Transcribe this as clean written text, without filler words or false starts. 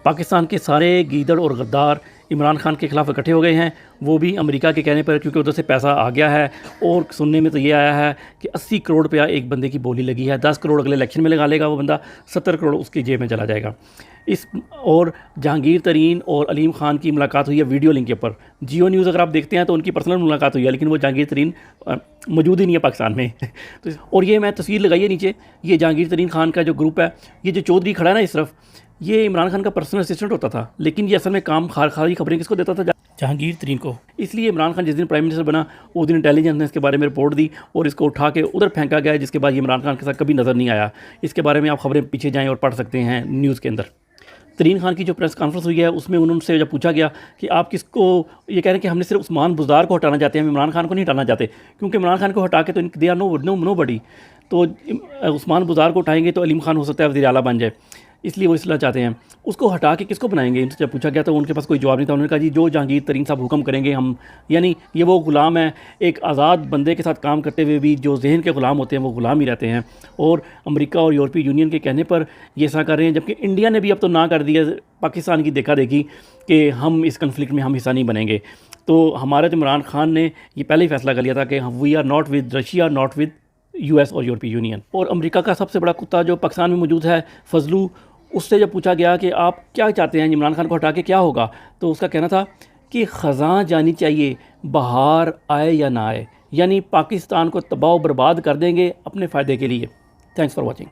पाकिस्तान के सारे गीदड़ और गद्दार इमरान खान के ख़िलाफ़ इकट्ठे हो गए हैं, वो भी अमेरिका के कहने पर, क्योंकि उधर से पैसा आ गया है। और सुनने में तो ये आया है कि 80 करोड़ रुपया एक बंदे की बोली लगी है। 10 करोड़ अगले इलेक्शन में लगा लेगा वो बंदा, 70 करोड़ उसकी जेब में चला जाएगा। इस और जहांगीर तरीन और अलीम खान की मुलाकात हुई है वीडियो लिंक के ऊपर। जियो न्यूज़ अगर आप देखते हैं तो उनकी पर्सनल मुलाकात हुई है, लेकिन वो जहांगीर तरीन मौजूद ही नहीं है पाकिस्तान में। तो और ये मैं तस्वीर लगाई है नीचे, ये जहांगीर तरीन खान का जो ग्रुप है, ये जो चौधरी खड़ा है ना इस तरफ, ये इमरान खान का पर्सनल असिस्टेंट होता था, लेकिन ये असल में काम खारी खबरें किसको देता था? जहांगीर तरीन को। इसलिए इमरान खान जिस दिन प्राइम मिनिस्टर बना उस दिन इंटेलिजेंस ने इसके बारे में रिपोर्ट दी और इसको उठा के उधर फेंका गया, जिसके बाद ये इमरान खान के साथ कभी नज़र नहीं आया। इसके बारे में आप खबरें पीछे जाएँ और पढ़ सकते हैं न्यूज़ के अंदर। तरीन खान की जो प्रेस कॉन्फ्रेंस हुई है उसमें उनसे जब पूछा गया कि आप किसको, ये कह रहे हैं कि हमने सिर्फ उस्मान बुज़दार को हटाना चाहते हैं, हम इमरान खान को नहीं हटाना चाहते, क्योंकि इमरान खान को हटा के तो दे आर नो बडी, तो उस्मान बुज़दार को उठाएंगे तो अलीम खान हो सकता है वज़ीर आला बन जाए, इसलिए वो इसलिए चाहते हैं। उसको हटा के किसको बनाएंगे, इनसे जब पूछा गया तो उनके पास कोई जवाब नहीं था। उन्होंने कहा जी जो जहांगीर तरीन साहब हुक्म करेंगे हम, यानी ये वो ग़ुलाम है, एक आज़ाद बंदे के साथ काम करते हुए भी जो जहन के ग़ुलाम होते हैं वो ग़ुलाम ही रहते हैं। और अमेरिका और यूरोपीय यूनियन के कहने पर ये ऐसा कर रहे हैं, जबकि इंडिया ने भी अब तो ना कर दिया पाकिस्तान की देखा देखी कि हम इस कन्फ्लिक्ट में हम हिस्सा नहीं बनेंगे। तो हमारे तो इमरान खान ने ये पहले ही फैसला कर लिया था कि we are not with Russia, not with US और यूरोपीय यूनियन। और अमेरिका का सबसे बड़ा कुत्ता जो पाकिस्तान में मौजूद है, फजलू, उससे जब पूछा गया कि आप क्या चाहते हैं, इमरान खान को हटा के क्या होगा, तो उसका कहना था कि ख़ज़ां जानी चाहिए, बहार आए या ना आए, यानी पाकिस्तान को तबाह बर्बाद कर देंगे अपने फ़ायदे के लिए। Thanks for watching.